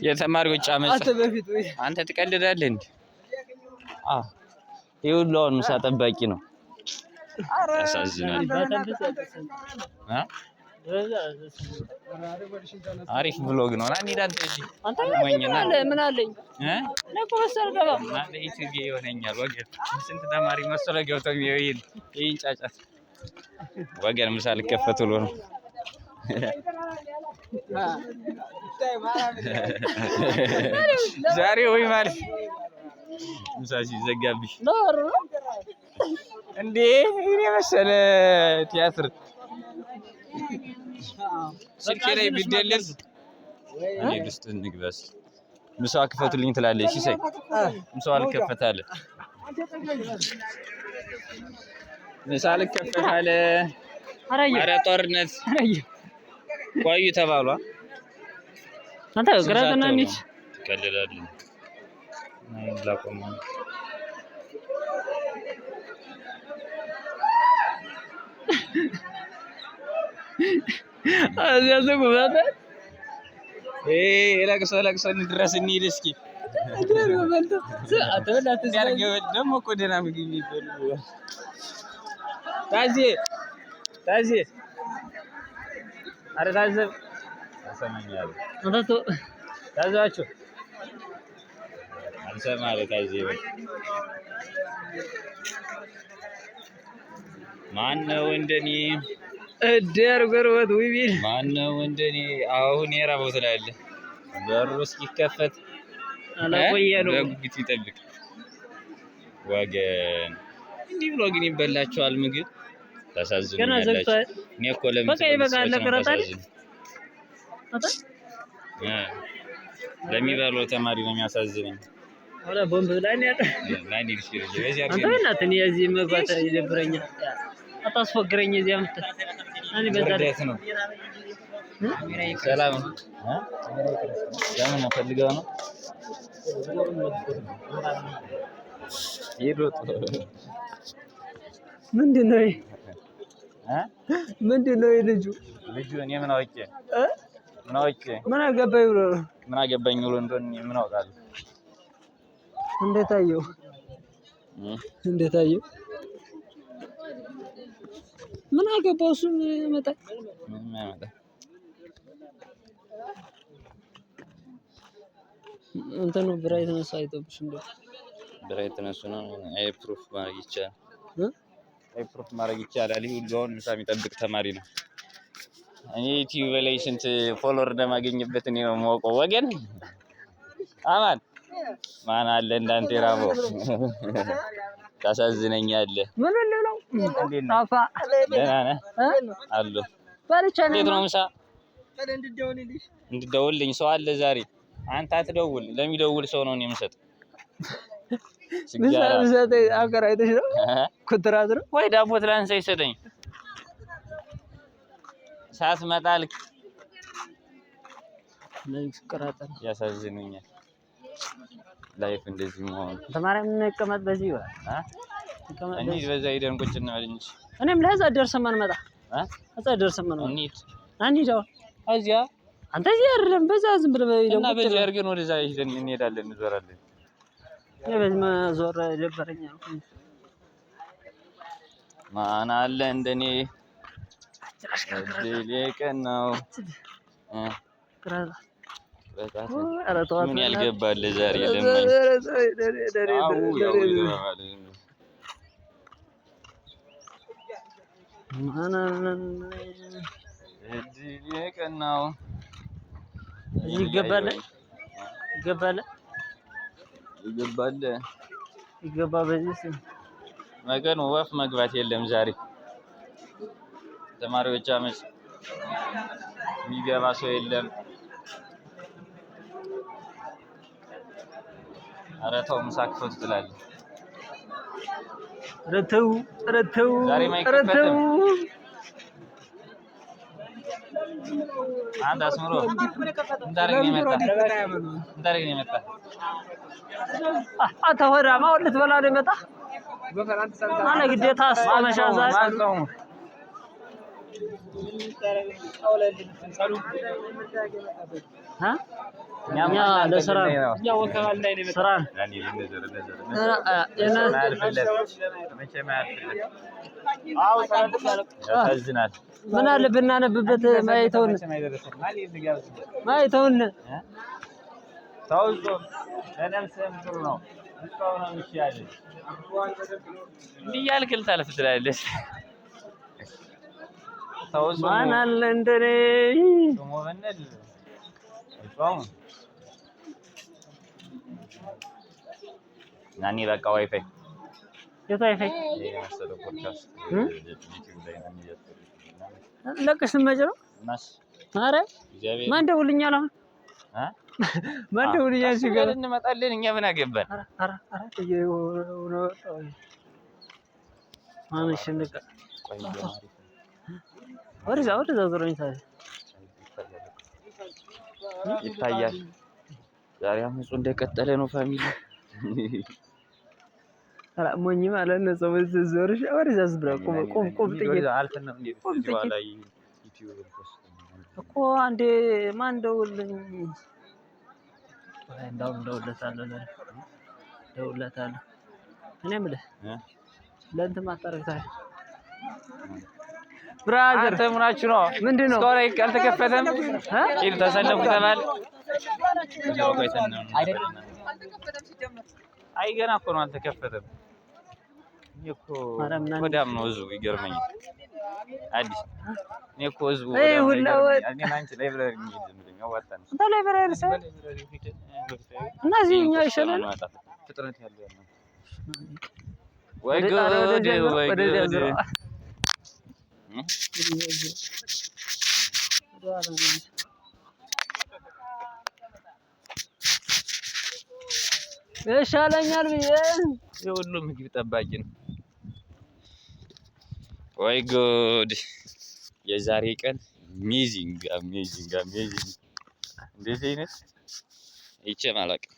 የተማሪዎች አመጽ አንተ ትቀልዳለህ እንዴ? አዎ ይኸውልህ ምሳ ጠባቂ ነው። ያሳዝናል። አሪፍ ብሎግ ነው። እንሂድ አንተ እዚህ ምን አለኝ ለኮስተር ገባ ለኢትዮጵያ ይሆነኛል። ወገን ስንት ተማሪ መሰለህ ገብተው ይሄን ጫጫት ወገን ምሳ ልከፈት ብሎ ነው። ዛሬ ወይ ማለት ምሳ ሲዘጋብሽ እንዴ እኔ መሰለ ቲያትር ስልኬ ላይ ቢደለዝ እኔ ድስት ንግበስ ምሳ ክፈቱልኝ ትላለች። ሲሳይ ምሳው አልከፈታለ ምሳ አልከፈታለ። ኧረ ጦርነት ቆዩ ተባሏ። አንተ ግራትና እንሂድ ትቀልዳለህ። ላቆም አዚያዘው ባታ ለቅሶ እንድረስ እንሂድ እስኪ። ደግሞ እኮ ደህና ምግብ የሚበሉ ታዜ ኧረ ታዘብ አልሰማኝም ታዛችሁ አልሰማህ ታዜ ማነው እንደኔ እደር ጎርወት ወይ ቢል ማነው እንደኔ አሁን የራበው ትላለህ። በሩ እስኪከፈት አላቆየነው በጉጉት ይጠብቅ ወገን። እንዲህ ብሎ ግን ይበላቸዋል ምግብ። ታሳዝኑኛላችሁ። እኔ እኮ ለሚበላው ተማሪ ነው የሚያሳዝነኝ። ወላ ቦምብ ላይ ነው ያለው ላይ ነው ይችላል። አንተ በእናትህ እኔ እዚህ መግባት ይደብረኛል። አታስፈግረኝ እዚህ አምጥ እኔ በዛት ነው ሰላም ለምን ፈልገው ነው ይሮጥ ምንድነው ምንድነው ልጁ እኔ ምን አውቄ ምን አገባኝ ብሎ እንደሆነ ምን አውቃለሁ። እንዴት አየው ምን አገባው እሱ መጣ እንት ነው ብራይትነስ አይተውብሽ እንዴ? ብራይትነስ ነው ፕሩፍ ማድረግ ይቻላል። ይሄ ሁሉ አሁን ምሳ የሚጠብቅ ተማሪ ነው። እኔ ዩቲዩብ ላይ ስንት ፎሎወር እንደማገኝበት እኔ ነው የማውቀው ወገን። አማን ማን አለ እንዳንተ የራበው? ታሳዝነኛለህ። ምን ነው ታፋ ደህና ነህ አሉ ባልቻለ እንዴት ነው ምሳ እንድደውልልኝ ሰው አለ ዛሬ። አንተ አትደውል፣ ለሚደውል ሰው ነው የምሰጥ። ምሳ አቀራይተሽ ነው ኩትራት ነው ወይ ዳቦ ትላንት ይሰጠኝ ሳትመጣ ልክ ለይስቀራጠን ያሳዝኑኛል። ላይፍ እንደዚህ መሆን ተማሪም እንቀመጥ በዚህ ይላል እንዴ በዛ ሄደን ቁጭ እንበል እንጂ እኔም ለዛ ደርሰን መጣ እዛ ደርሰን ነው እንሂድ እዚያ አንተ እዚህ አይደለም በዛ ዝም ብለህ እና በዚህ አድርገን ወደዛ ሄደን እንሄዳለን እንዞራለን። በዚህ መዞር ደበረኝ ማን አለ እንደኔ እድሌ ቀን ነው ምን ያልገባል ዛሬ ለማኝ ማን አለ እድሌ ቀን ነው ይገባል በዚህ መገን ወፍ መግባት የለም ዛሬ። ተማሪዎች አመጽ የሚገባ ሰው የለም። ኧረ ተው ምሳ ክፈቱ ትላለህ። ኧረ ተው ዛሬ ማይከፈትም። አንተ አስምሮ እንዳረግ ነው የመጣ አንተ ወራማ ወልት በላ ነው የመጣ አለ ግዴታ አስመሻ ዛሬ እኛ ለስራ ስራ ያሳዝናል። ምን አለ ብናነብበት ማይተውን ተውዞ ለነፍስህም ጥሩ ነው። እስካሁን ነው የሚሻለው። እያልክ ልታለፍ ትችላለህ። ተውዞ ማን አለ እንደኔ ጾሞ በነል ጾሙ ናኒ በቃ ዋይፋይ የት ዋይፋይ የመሰለው ፖድካስት ዩቲዩብ ላይ ነው የሚያስተላልፈው። ለቅስ መጀ ነው እናስ ኧረ ማን ደውልኛል አሁን ማን ደውልኛል ሲገባ እንመጣለን እኛ ምን አገባን? ኧረ ማንሽ ንቀ ወደዛ ዞረኝ ይታያል። ዛሬ አመጹ እንደቀጠለ ነው ፋሚሊ። ኧረ ሞኝ ማለት ነው። ሰው ዞርሽ ወደዛ ዝብራ ቁም ጥቂት አልፈናም እንዴ በኋላ ዩቲዩብ ፖስት እኮ አንዴ ማን ደውልኝ እንዳው ደውለታለሁ እኔ የምልህ ለእንትን ማጣረግታል ብራዘር ተምናችሁ ነው ምንድነው ስኮር አልተከፈተም ይል ተሰለፉ ተባለ አይ ገና እኮ ነው አልተከፈተም እኮ ወዳም ነው ህዝቡ ይገርመኛል አዲስ እኔ እኮ ህዝቡ እኔ አንቺ ላይብረሪ የሚያዋጣን እንት ላይብረሪ ሰ እና እዚህኛ ይሻላል ፍጥነት ያለው ወይ ጉድ ይሻለኛል ብዬ የሁሉ ምግብ ጠባቂ ነው። ወይ ጉድ የዛሬ ቀን አሜዚንግ እንደዚህ አይነት አይቼ አላውቅም።